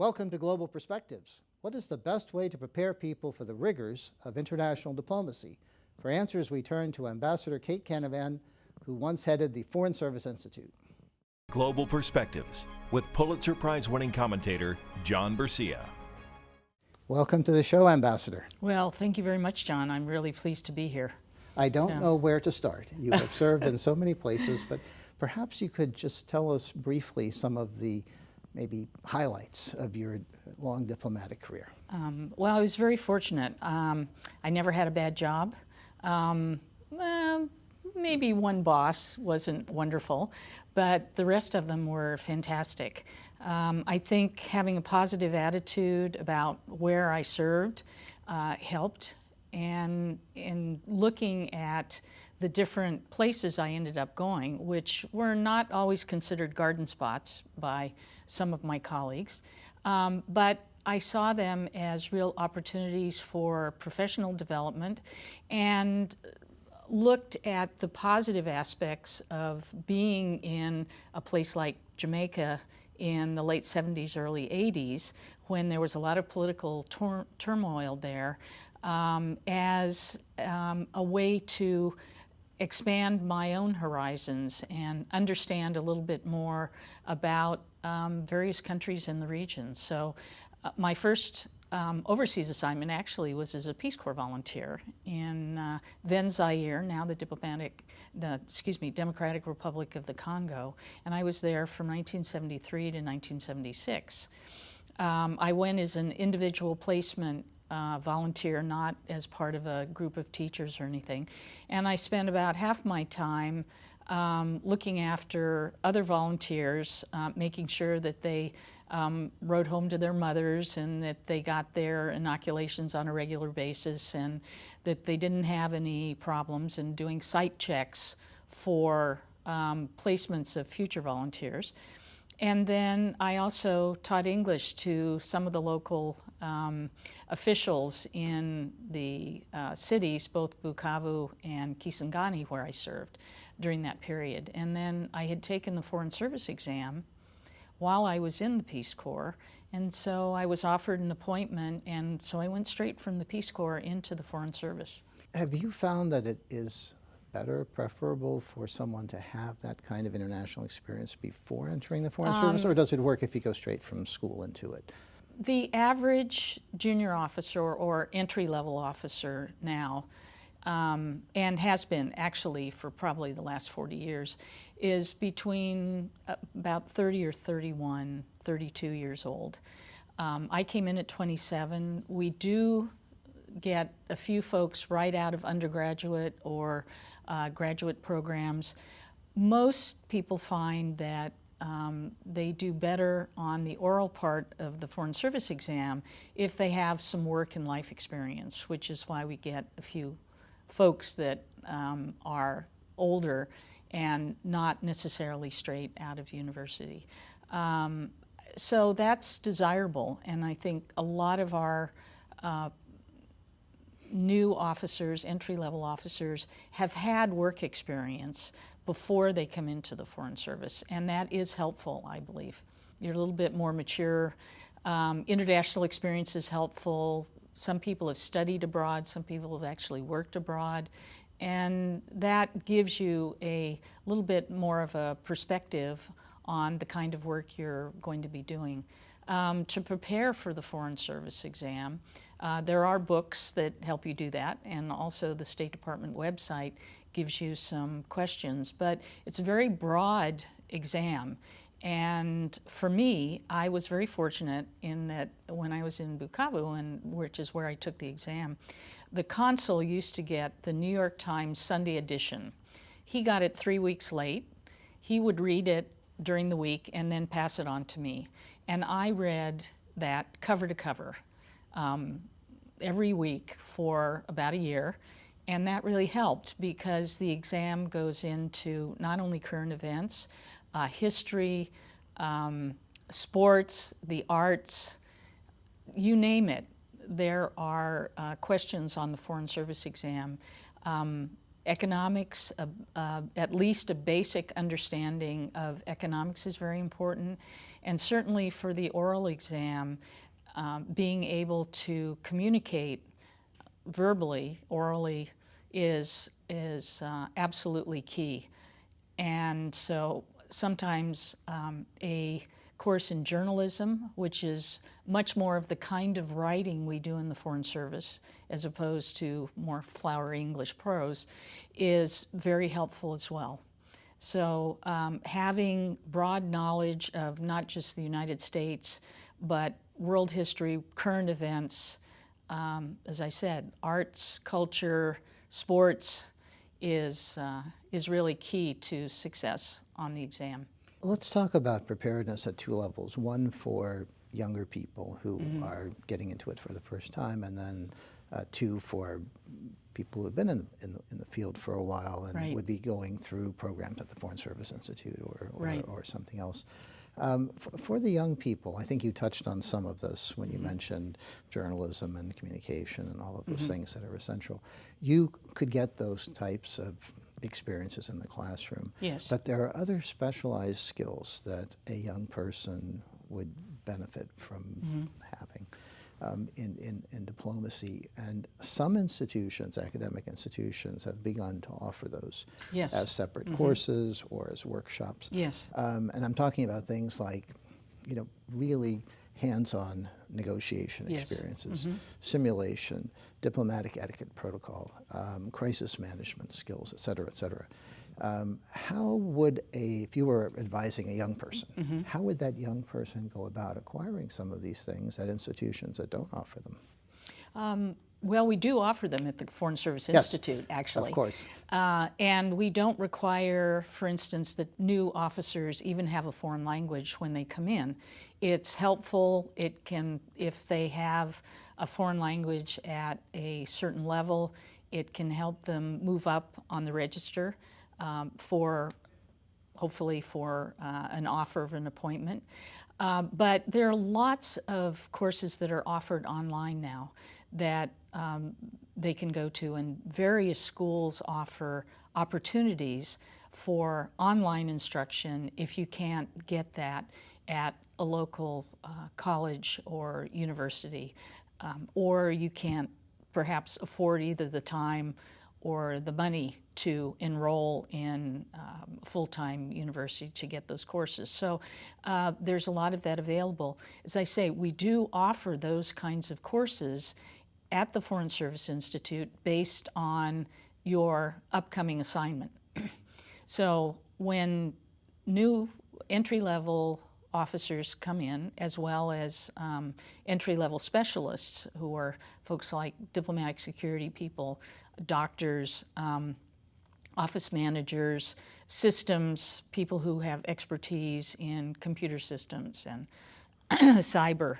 Welcome to Global Perspectives. What is the best way to prepare people for the rigors of international diplomacy? For answers, we turn to Ambassador Kate Canavan, who once headed the Foreign Service Institute. Global Perspectives with Pulitzer Prize-winning commentator John Bercia. Welcome to the show, Ambassador. Well, thank you very much, John. I'm really pleased to be here. I don't know where to start. You have served in so many places, but perhaps you could just tell us briefly some of the maybe highlights of your long diplomatic career. Well, I was very fortunate. I never had a bad job. Maybe one boss wasn't wonderful, but the rest of them were fantastic. I think having a positive attitude about where I served helped, and in looking at the different places I ended up going, which were not always considered garden spots by some of my colleagues, but I saw them as real opportunities for professional development and looked at the positive aspects of being in a place like Jamaica in the late 70s, early 80s, when there was a lot of political turmoil there, as a way to expand my own horizons and understand a little bit more about various countries in the region. So my first overseas assignment actually was as a Peace Corps volunteer in then Zaire, now the Democratic Republic of the Congo, and I was there from 1973 to 1976. I went as an individual placement volunteer, not as part of a group of teachers or anything, and I spent about half my time looking after other volunteers, making sure that they rode home to their mothers and that they got their inoculations on a regular basis and that they didn't have any problems, and doing site checks for placements of future volunteers. And then I also taught English to some of the local officials in the cities, both Bukavu and Kisangani, where I served during that period. And then I had taken the Foreign Service exam while I was in the Peace Corps, and so I was offered an appointment, and so I went straight from the Peace Corps into the Foreign Service. Have you found that it is better, preferable for someone to have that kind of international experience before entering the Foreign Service, or does it work if you go straight from school into it? The average junior officer or entry-level officer now, and has been actually for probably the last 40 years, is between about 30 or 31, 32 years old. I came in at 27. We do get a few folks right out of undergraduate or graduate programs. Most people find that they do better on the oral part of the Foreign Service exam if they have some work and life experience, which is why we get a few folks that are older and not necessarily straight out of university. So that's desirable, and I think a lot of our new officers, entry-level officers, have had work experience before they come into the Foreign Service, and that is helpful, I believe. You're a little bit more mature. International experience is helpful. Some people have studied abroad, some people have actually worked abroad, and that gives you a little bit more of a perspective on the kind of work you're going to be doing. To prepare for the Foreign Service exam, there are books that help you do that, and also the State Department website gives you some questions, but it's a very broad exam. And for me, I was very fortunate in that when I was in Bukavu, which is where I took the exam, the consul used to get the New York Times Sunday edition. He got it 3 weeks late. He would read it during the week and then pass it on to me. And I read that cover to cover every week for about a year. And that really helped because the exam goes into not only current events, history, sports, the arts, you name it. There are questions on the Foreign Service exam Economics, at least a basic understanding of economics is very important. And certainly for the oral exam, being able to communicate verbally, orally, is absolutely key. And so sometimes a course in journalism, which is much more of the kind of writing we do in the Foreign Service as opposed to more flowery English prose, is very helpful as well. So having broad knowledge of not just the United States, but world history, current events, as I said, arts, culture, sports is really key to success on the exam. Let's talk about preparedness at two levels. One for younger people who are getting into it for the first time, and then two for people who have been in the field for a while and would be going through programs at the Foreign Service Institute or something else. For the young people, I think you touched on some of this when you mentioned journalism and communication and all of those things that are essential. You could get those types of experiences in the classroom. Yes. But there are other specialized skills that a young person would benefit from having in diplomacy. And some institutions, academic institutions, have begun to offer those as separate courses or as workshops. Yes. And I'm talking about things like, really hands-on negotiation experiences, simulation, diplomatic etiquette protocol, crisis management skills, et cetera, et cetera. How would if you were advising a young person, how would that young person go about acquiring some of these things at institutions that don't offer them? Well, we do offer them at the Foreign Service Institute, actually. Of course. And we don't require, for instance, that new officers even have a foreign language when they come in. It's helpful. It can, if they have a foreign language at a certain level, it can help them move up on the register hopefully for an offer of an appointment. But there are lots of courses that are offered online now that they can go to, and various schools offer opportunities for online instruction if you can't get that at a local college or university, or you can't perhaps afford either the time or the money to enroll in full-time university to get those courses. So there's a lot of that available. As I say, we do offer those kinds of courses at the Foreign Service Institute based on your upcoming assignment. So when new entry-level officers come in, as well as entry-level specialists who are folks like diplomatic security people, doctors, office managers, systems, people who have expertise in computer systems and cyber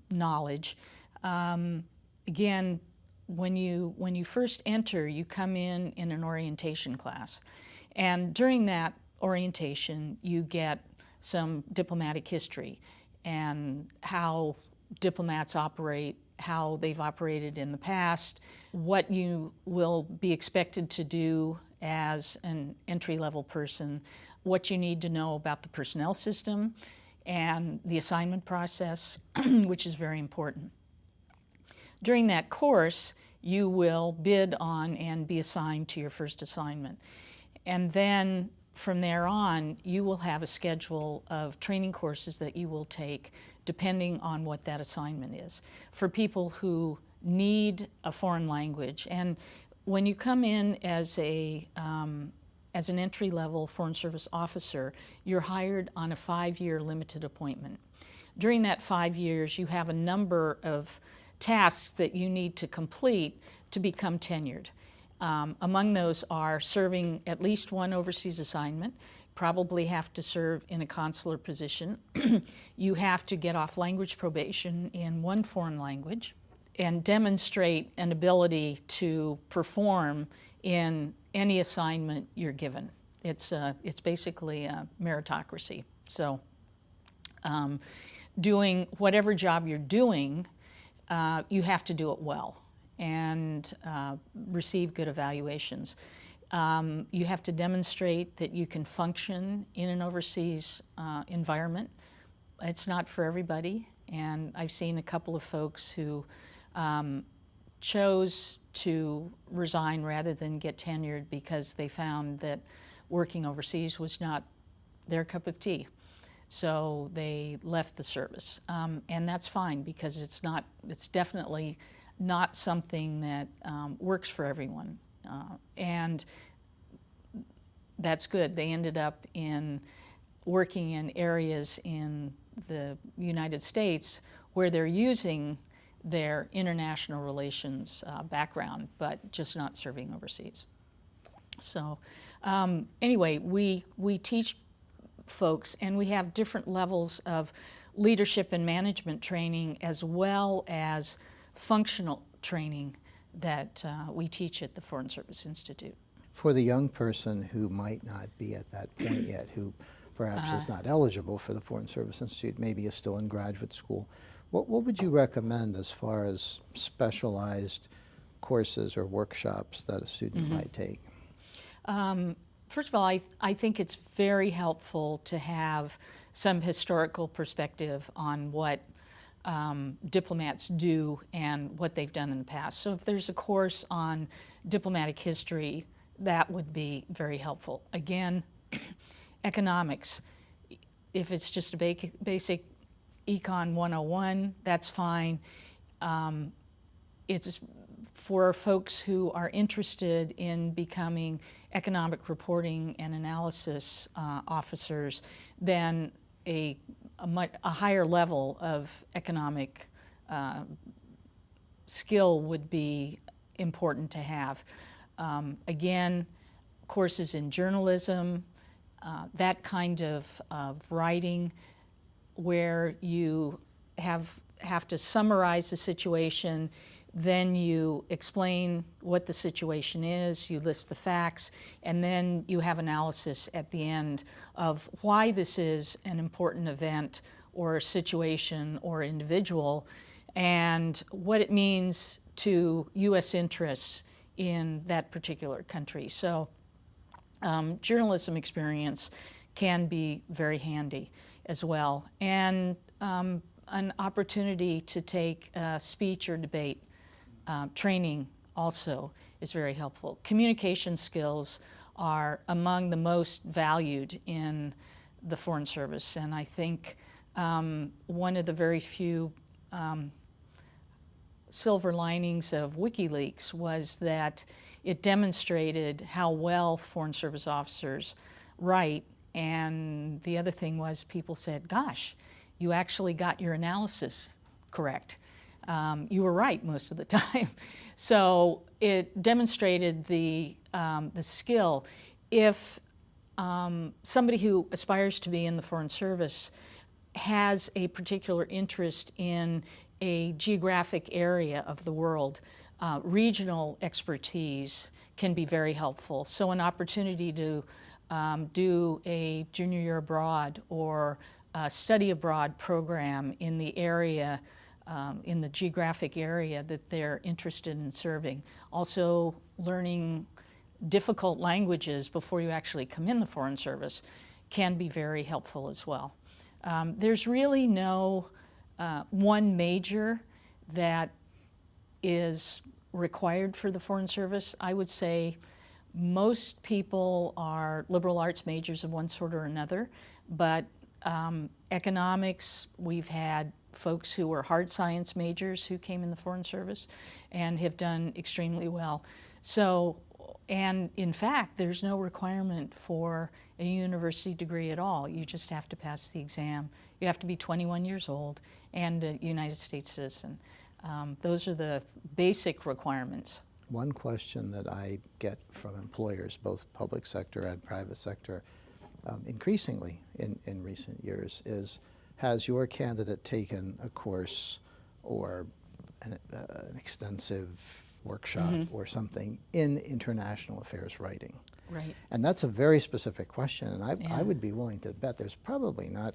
knowledge. Again, when you first enter, you come in an orientation class. And during that orientation, you get some diplomatic history and how diplomats operate, how they've operated in the past, what you will be expected to do as an entry-level person, what you need to know about the personnel system and the assignment process, which is very important. During that course, you will bid on and be assigned to your first assignment. And then from there on, you will have a schedule of training courses that you will take depending on what that assignment is. For people who need a foreign language, and when you come in as an entry-level Foreign Service officer, you're hired on a 5-year limited appointment. During that 5 years, you have a number of tasks that you need to complete to become tenured. Among those are serving at least one overseas assignment, probably have to serve in a consular position. You have to get off language probation in one foreign language and demonstrate an ability to perform in any assignment you're given. It's basically a meritocracy. So doing whatever job you're doing, you have to do it well. and receive good evaluations. You have to demonstrate that you can function in an overseas environment. It's not for everybody, and I've seen a couple of folks who chose to resign rather than get tenured because they found that working overseas was not their cup of tea. So they left the service, and that's fine because it's definitely not something that works for everyone, and that's good. They ended up working in areas in the United States where they're using their international relations background, but just not serving overseas. So anyway, we teach folks, and we have different levels of leadership and management training as well as functional training that we teach at the Foreign Service Institute. For the young person who might not be at that point yet, who perhaps is not eligible for the Foreign Service Institute, maybe is still in graduate school, what would you recommend as far as specialized courses or workshops that a student might take? First of all, I think it's very helpful to have some historical perspective on what diplomats do and what they've done in the past. So if there's a course on diplomatic history, that would be very helpful. Again, economics, if it's just a basic Econ 101, that's fine. It's for folks who are interested in becoming economic reporting and analysis officers, then a higher level of economic skill would be important to have. Again, courses in journalism, that kind of writing where you have to summarize the situation, then you explain what the situation is, you list the facts, and then you have analysis at the end of why this is an important event or situation or individual, and what it means to U.S. interests in that particular country. So journalism experience can be very handy as well. And an opportunity to take speech or debate training also is very helpful. Communication skills are among the most valued in the Foreign Service, and I think one of the very few silver linings of WikiLeaks was that it demonstrated how well Foreign Service officers write, and the other thing was people said, gosh, you actually got your analysis correct. You were right most of the time. So it demonstrated the skill. If somebody who aspires to be in the Foreign Service has a particular interest in a geographic area of the world, regional expertise can be very helpful. So an opportunity to do a junior year abroad or a study abroad program in the area, in the geographic area that they're interested in serving. Also learning difficult languages before you actually come in the Foreign Service can be very helpful as well. There's really no one major that is required for the Foreign Service. I would say most people are liberal arts majors of one sort or another, but economics, we've had folks who were hard science majors who came in the Foreign Service and have done extremely well. So, and in fact, there's no requirement for a university degree at all. You just have to pass the exam. You have to be 21 years old and a United States citizen. Those are the basic requirements. One question that I get from employers, both public sector and private sector, increasingly in recent years is, has your candidate taken a course or an extensive workshop or something in international affairs writing? Right. And that's a very specific question, and I would be willing to bet there's probably not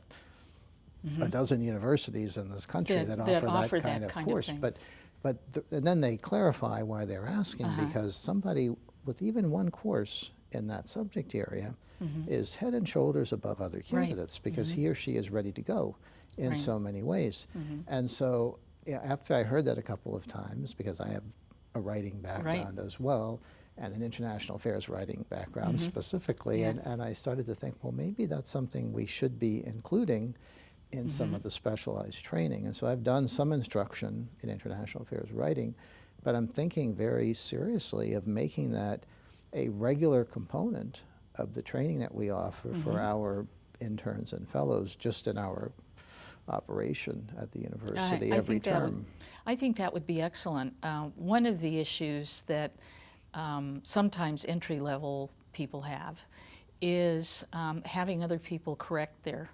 a dozen universities in this country that offer that kind of course. thing. But and then they clarify why they're asking, because somebody with even one course in that subject area is head and shoulders above other candidates because he or she is ready to go in so many ways. And so after I heard that a couple of times, because I have a writing background as well, and an international affairs writing background specifically, and I started to think, well, maybe that's something we should be including in some of the specialized training. And so I've done some instruction in international affairs writing, but I'm thinking very seriously of making that a regular component of the training that we offer for our interns and fellows just in our operation at the university every term. I think that would be excellent. One of the issues that sometimes entry-level people have is having other people correct their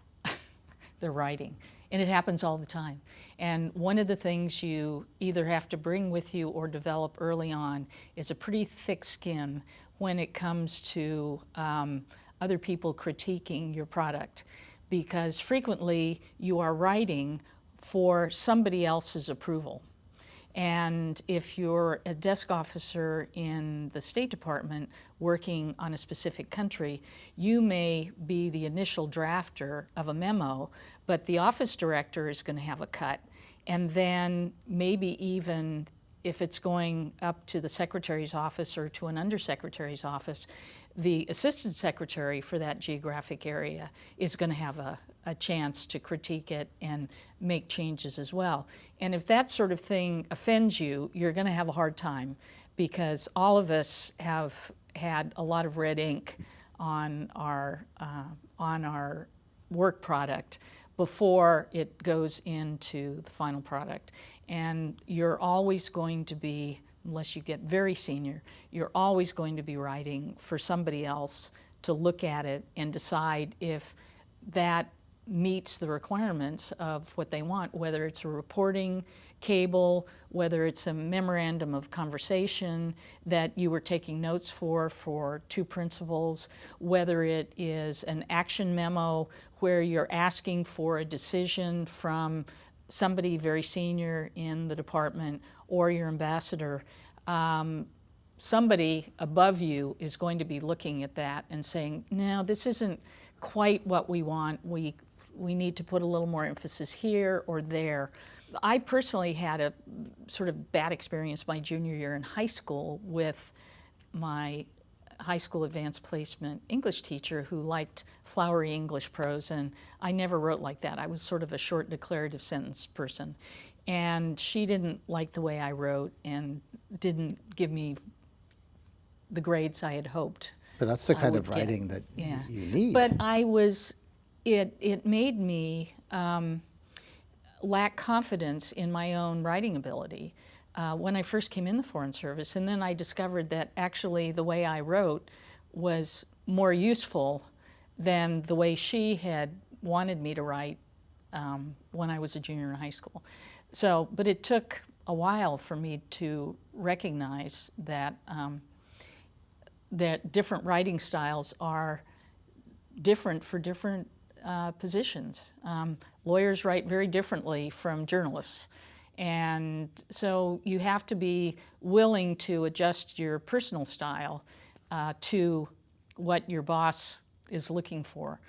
writing, and it happens all the time. And one of the things you either have to bring with you or develop early on is a pretty thick skin when it comes to other people critiquing your product, because frequently you are writing for somebody else's approval. And if you're a desk officer in the State Department working on a specific country, you may be the initial drafter of a memo, but the office director is going to have a cut. And then maybe even if it's going up to the secretary's office or to an undersecretary's office, the assistant secretary for that geographic area is going to have a chance to critique it and make changes as well. And if that sort of thing offends you, you're going to have a hard time, because all of us have had a lot of red ink on our work product before it goes into the final product. And you're always going to be, unless you get very senior, you're always going to be writing for somebody else to look at it and decide if that meets the requirements of what they want, whether it's a reporting cable, whether it's a memorandum of conversation that you were taking notes for two principals, whether it is an action memo where you're asking for a decision from somebody very senior in the department or your ambassador. Somebody above you is going to be looking at that and saying, no, this isn't quite what we want. We need to put a little more emphasis here or there. I personally had a sort of bad experience my junior year in high school with my high school advanced placement English teacher who liked flowery English prose, and I never wrote like that. I was sort of a short declarative sentence person. And she didn't like the way I wrote and didn't give me the grades I had hoped. But that's the kind of writing that you need. But it made me lack confidence in my own writing ability when I first came in the Foreign Service. And then I discovered that actually the way I wrote was more useful than the way she had wanted me to write when I was a junior in high school. So, but it took a while for me to recognize that that different writing styles are different for different positions. Lawyers write very differently from journalists. And so you have to be willing to adjust your personal style to what your boss is looking for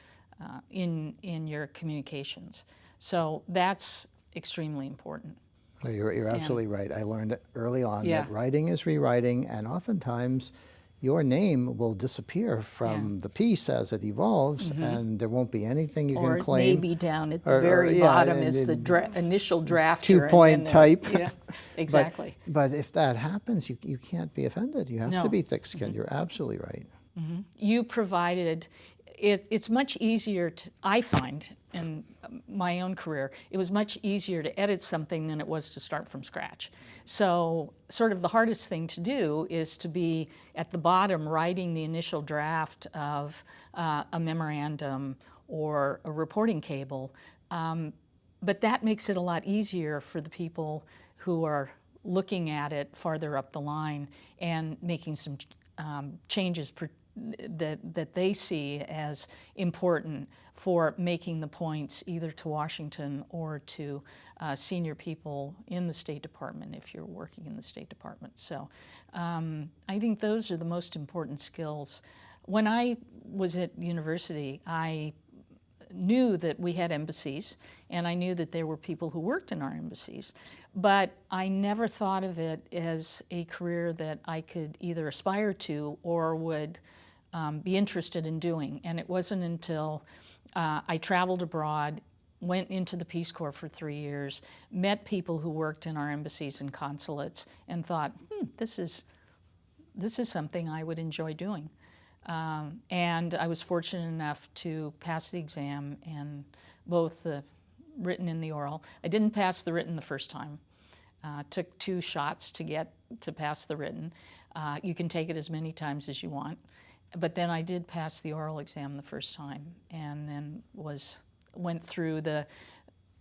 in your communications. So that's extremely important. Well, you're absolutely right. I learned early on that writing is rewriting, and oftentimes your name will disappear from the piece as it evolves, and there won't be anything you can claim. Or maybe down at the very bottom is the initial drafter. Two-point type. Yeah, exactly. But if that happens, you can't be offended. You have to be thick-skinned. You're absolutely right. You provided, it's much easier to, I find, in my own career, it was much easier to edit something than it was to start from scratch. So sort of the hardest thing to do is to be at the bottom writing the initial draft of a memorandum or a reporting cable. But that makes it a lot easier for the people who are looking at it farther up the line and making some changes that they see as important for making the points either to Washington or to senior people in the State Department if you're working in the State Department. So I think those are the most important skills. When I was at university, I knew that we had embassies, and I knew that there were people who worked in our embassies, but I never thought of it as a career that I could either aspire to or would be interested in doing. And it wasn't until I traveled abroad, went into the Peace Corps for 3 years, met people who worked in our embassies and consulates, and thought, this is something I would enjoy doing. And I was fortunate enough to pass the exam in both the written and the oral. I didn't pass the written the first time. Took 2 shots to get to pass the written. You can take it as many times as you want. But then I did pass the oral exam the first time, and then went through the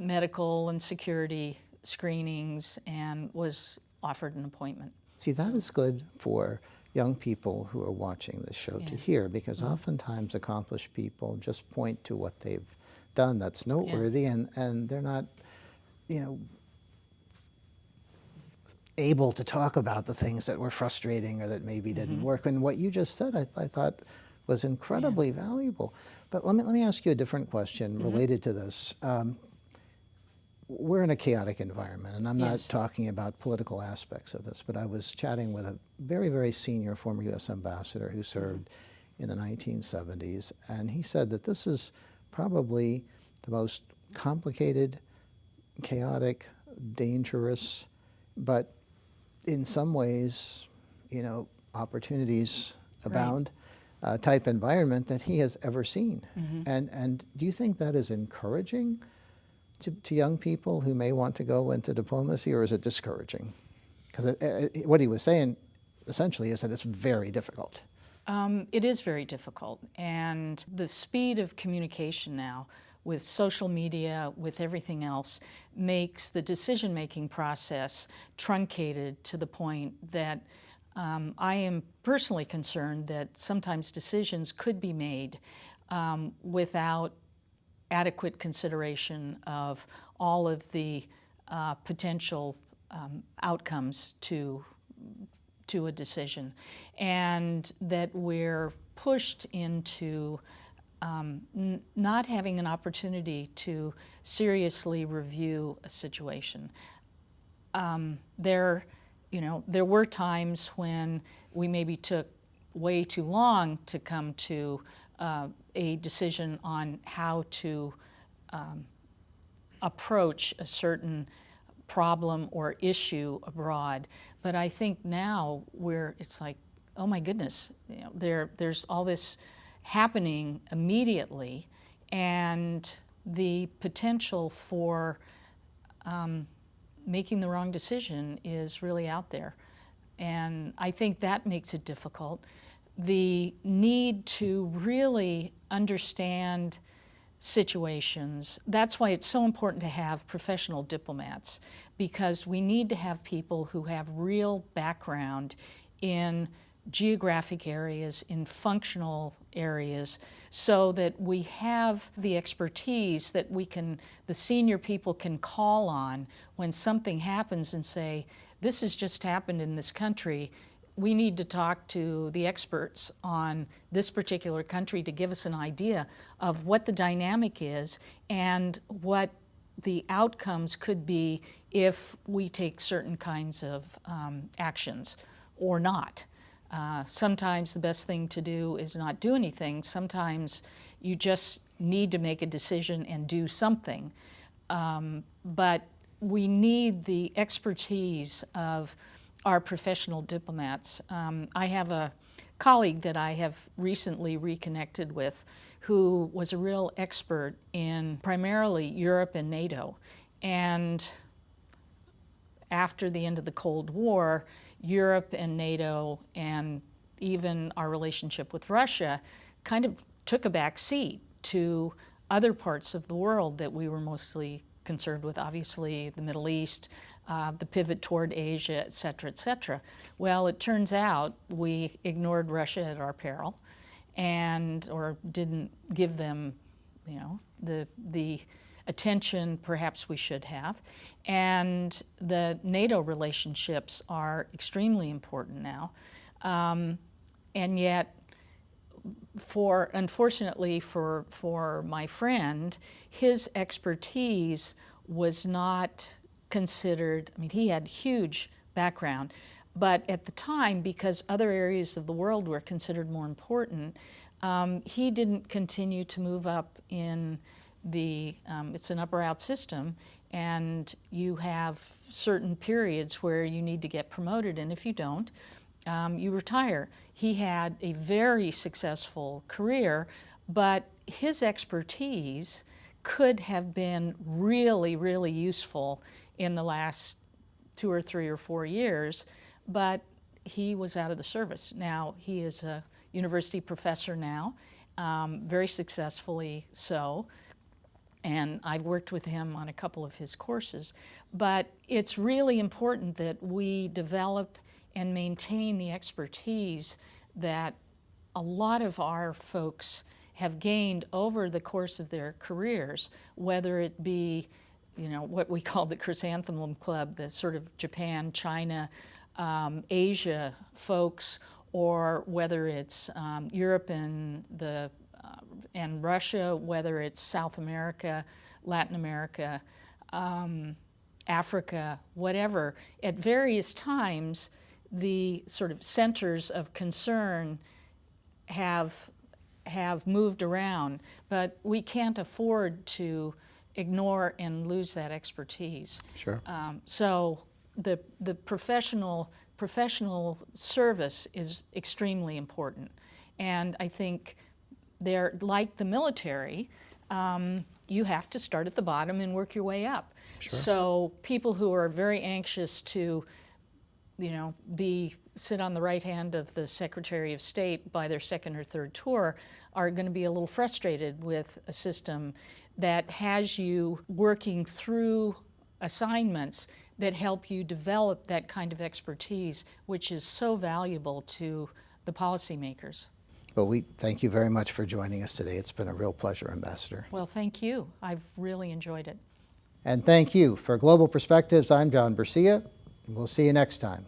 medical and security screenings and was offered an appointment. See, that is good for young people who are watching this show to hear, because oftentimes accomplished people just point to what they've done that's noteworthy, and they're not, able to talk about the things that were frustrating or that maybe didn't work. And what you just said, I thought was incredibly valuable. But let me ask you a different question related to this. We're in a chaotic environment, and I'm not talking about political aspects of this, but I was chatting with a very, very senior former U.S. ambassador who served in the 1970s, and he said that this is probably the most complicated, chaotic, dangerous, but in some ways, opportunities abound type environment that he has ever seen. And do you think that is encouraging to young people who may want to go into diplomacy, or is it discouraging? Because what he was saying essentially is that it's very difficult. It is very difficult, and the speed of communication now with social media, with everything else, makes the decision-making process truncated to the point that I am personally concerned that sometimes decisions could be made without adequate consideration of all of the potential outcomes to a decision, and that we're pushed into not having an opportunity to seriously review a situation. There were times when we maybe took way too long to come to a decision on how to approach a certain problem or issue abroad. But I think now it's like, oh my goodness, there's all this happening immediately, and the potential for making the wrong decision is really out there. And I think that makes it difficult. The need to really understand situations, that's why it's so important to have professional diplomats, because we need to have people who have real background in geographic areas, in functional areas, so that we have the expertise that the senior people can call on when something happens and say, this has just happened in this country. We need to talk to the experts on this particular country to give us an idea of what the dynamic is and what the outcomes could be if we take certain kinds of actions or not. Sometimes the best thing to do is not do anything. Sometimes you just need to make a decision and do something. But we need the expertise of our professional diplomats. I have a colleague that I have recently reconnected with who was a real expert in primarily Europe and NATO. And after the end of the Cold War, Europe and NATO and even our relationship with Russia kind of took a back seat to other parts of the world that we were mostly concerned with, obviously the Middle East, the pivot toward Asia, et cetera, et cetera. Well, it turns out we ignored Russia at our peril, and or didn't give them, you know, the attention perhaps we should have. And the NATO relationships are extremely important now. And yet, unfortunately for my friend, his expertise was not considered. I mean, he had huge background, but at the time, because other areas of the world were considered more important, he didn't continue to move up in it's an upper-out system, and you have certain periods where you need to get promoted, and if you don't, you retire. He had a very successful career, but his expertise could have been really, really useful in the last 2 or 3 or 4 years, but he was out of the service. Now, he is a university professor now, very successfully so, and I've worked with him on a couple of his courses. But it's really important that we develop and maintain the expertise that a lot of our folks have gained over the course of their careers, whether it be, you know, what we call the Chrysanthemum Club, the sort of Japan, China, Asia folks, or whether it's Europe and Russia, whether it's South America, Latin America, Africa, whatever. At various times, the sort of centers of concern have moved around, but we can't afford to ignore and lose that expertise. Sure. So the professional service is extremely important, and I think they're like the military. You have to start at the bottom and work your way up. Sure. So people who are very anxious to, you know, sit on the right hand of the Secretary of State by their second or third tour are going to be a little frustrated with a system that has you working through assignments that help you develop that kind of expertise, which is so valuable to the policymakers. Well, we thank you very much for joining us today. It's been a real pleasure, Ambassador. Well, thank you. I've really enjoyed it. And thank you. For Global Perspectives, I'm John Bercia. We'll see you next time.